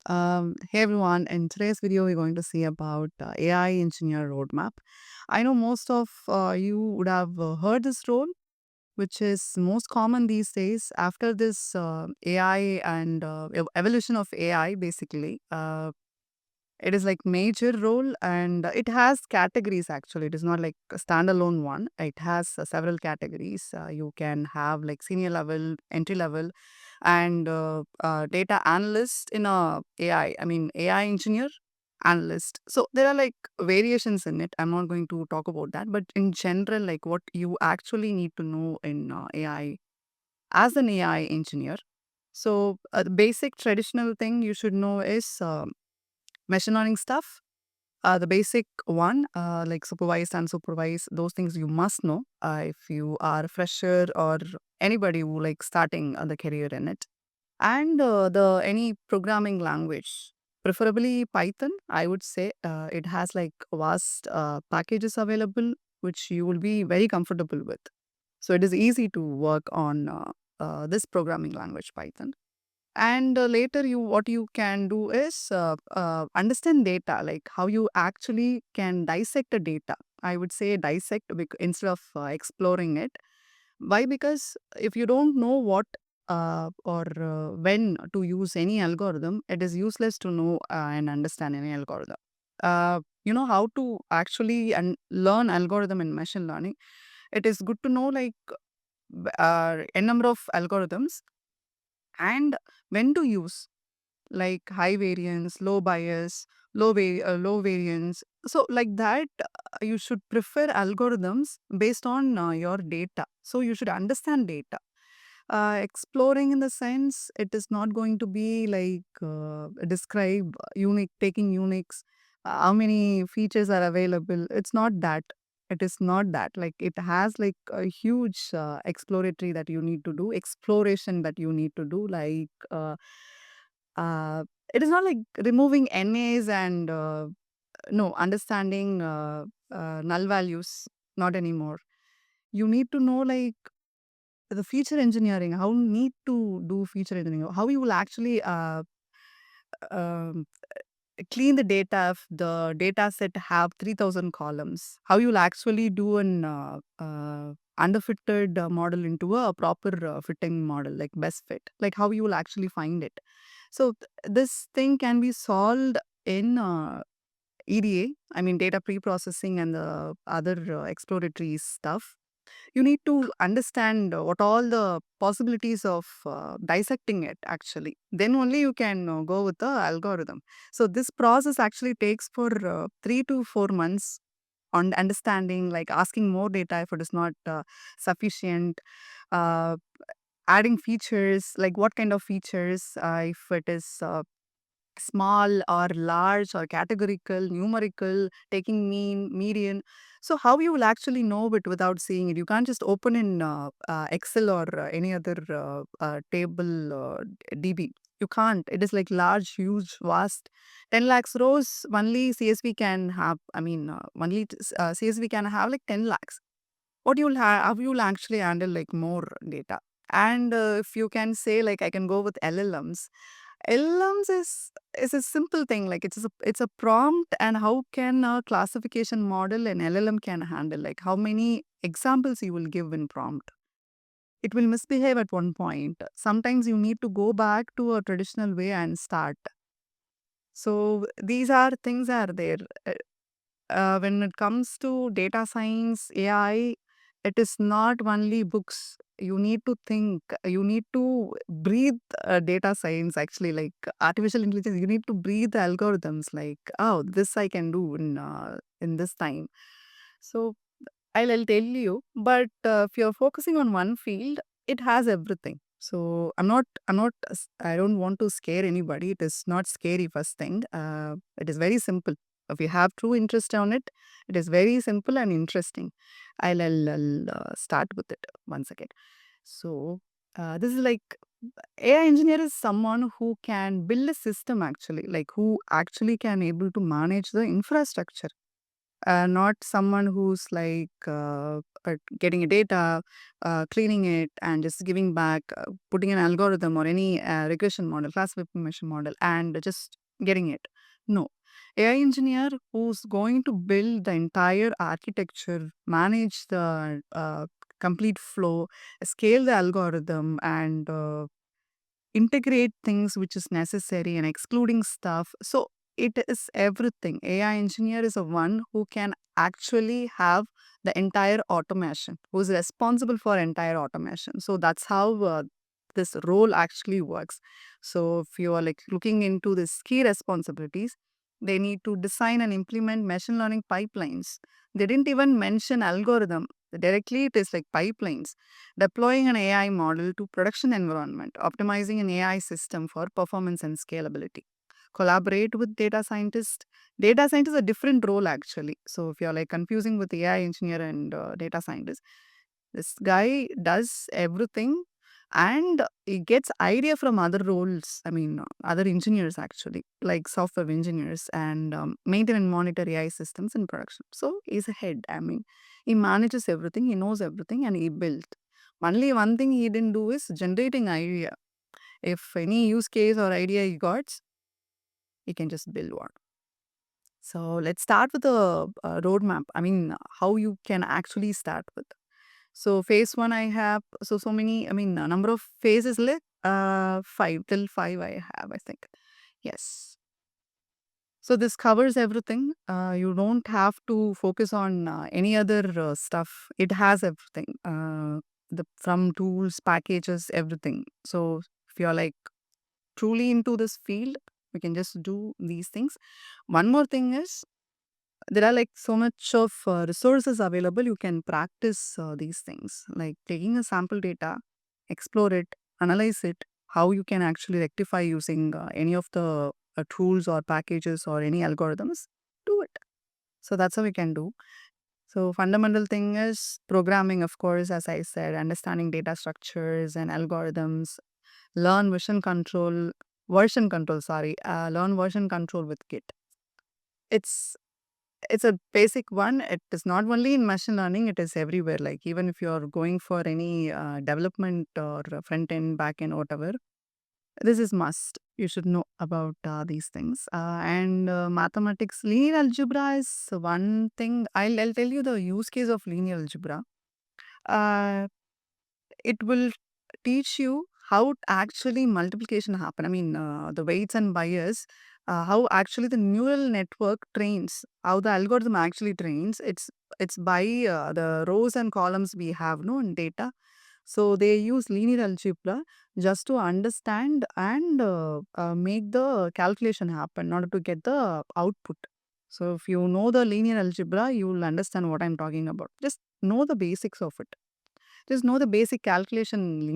Hey everyone, in today's video, we're going to see about AI engineer roadmap. I know most of you would have heard this role, which is most common these days after this AI and evolution of AI, basically. It is like major role and it has categories actually. It is not like a standalone one. It has several categories. You can have like senior level, entry level, and data analyst in a AI. I mean AI engineer, analyst. So there are like variations in it. I'm not going to talk about that, but in general, like what you actually need to know in AI as an AI engineer. So the basic traditional thing you should know is machine learning stuff, the basic one, like supervised, unsupervised, those things you must know if you are a fresher or anybody who like starting the career in it. And the any programming language, preferably Python, I would say. It has like vast packages available, which you will be very comfortable with. So it is easy to work on this programming language, Python. And later, you what you can do is understand data, like how you actually can dissect the data. I would say dissect instead of exploring it. Why? Because if you don't know what or when to use any algorithm, it is useless to know and understand any algorithm. You know how to actually and learn algorithm in machine learning. It is good to know like a number of algorithms and when to use, like high variance, low bias, low variance. So like that, you should prefer algorithms based on your data. So you should understand data. Exploring in the sense, it is not going to be like describe unique, taking uniques, how many features are available. It's not that. It is not that. Like it has like a huge exploratory that you need to do, exploration that you need to do, like. Uh, it is not like removing NAs and no understanding null values. Not anymore. You need to know like the feature engineering. How you need to do feature engineering. How you will actually um, clean the data if the data set have 3,000 columns. How you will actually do an underfitted model into a proper fitting model, like best fit. Like how you will actually find it. So this thing can be solved in EDA, I mean data pre-processing and the other exploratory stuff. You need to understand what all the possibilities of dissecting it actually. Then only you can go with the algorithm. So this process actually takes for 3 to 4 months on understanding, like asking more data if it is not sufficient, uh, adding features, like what kind of features, if it is small or large or categorical, numerical, taking mean, median. So how you will actually know it without seeing it? You can't just open in Excel or any other table DB. You can't. It is like large, huge, vast. 10 lakhs rows, only CSV can have, I mean, only CSV can have like 10 lakhs. What you'll have, how you'll actually handle like more data. And if you can say like I can go with LLMs. LLMs is a simple thing. Like it's a prompt, and how can a classification model an LLM can handle? Like how many examples you will give in prompt. It will misbehave at one point. Sometimes you need to go back to a traditional way and start. So these are things are there. When it comes to data science, AI, it is not only books. You need to think, you need to breathe data science actually, like artificial intelligence. You need to breathe algorithms like, oh, this I can do in this time. So I'll tell you, but if you're focusing on one field, it has everything. So I don't want to scare anybody. It is not scary first thing. It is very simple. If you have true interest on it, it is very simple and interesting. I'll start with it once again. So this is like AI engineer is someone who can build a system actually, like who actually can able to manage the infrastructure. not someone who's like getting a data, cleaning it, and just giving back, putting an algorithm or any regression model, classification model, and just getting it. No. AI engineer who's going to build the entire architecture, manage the complete flow, scale the algorithm, and integrate things which is necessary and excluding stuff. So it is everything. AI engineer is a one who can actually have the entire automation, who is responsible for entire automation. So that's how this role actually works. So if you are like looking into these key responsibilities, they need to design and implement machine learning pipelines. They didn't even mention algorithm. Directly, it is like pipelines, deploying an AI model to production environment, optimizing an AI system for performance and scalability. Collaborate with data scientists. Data scientist is a different role actually. So if you're like confusing with AI engineer and data scientist, this guy does everything and he gets idea from other roles. I mean, other engineers actually, like software engineers and maintain and monitor AI systems in production. So he's a head. I mean, he manages everything, he knows everything, and he built. Only one thing he didn't do is generating idea. If any use case or idea he got, he can just build one. So let's start with the roadmap. I mean, how you can actually start with. So phase one, I have so many. I mean, a number of phases. Like five till five, I have. I think yes. So this covers everything. You don't have to focus on any other stuff. It has everything. The from tools, packages, everything. So if you're like truly into this field, we can just do these things. One more thing is there are like so much of resources available. You can practice these things like taking a sample data, explore it, analyze it, how you can actually rectify using any of the tools or packages or any algorithms. Do it. So that's how we can do. So fundamental thing is programming, of course, as I said, understanding data structures and algorithms, learn version control, sorry, learn version control with Git. It's it's a basic one. It is not only in machine learning, it is everywhere. Like even if you're going for any development or front end, back end, whatever, this is must. You should know about these things. And mathematics, linear algebra is one thing. I'll tell you the use case of linear algebra. Uh, it will teach you how actually multiplication happen. I mean, the weights and bias, how actually the neural network trains, how the algorithm actually trains. It's by the rows and columns we have no in data. So they use linear algebra just to understand and make the calculation happen in order to get the output. So if you know the linear algebra, you will understand what I'm talking about. Just know the basics of it. Just know the basic calculation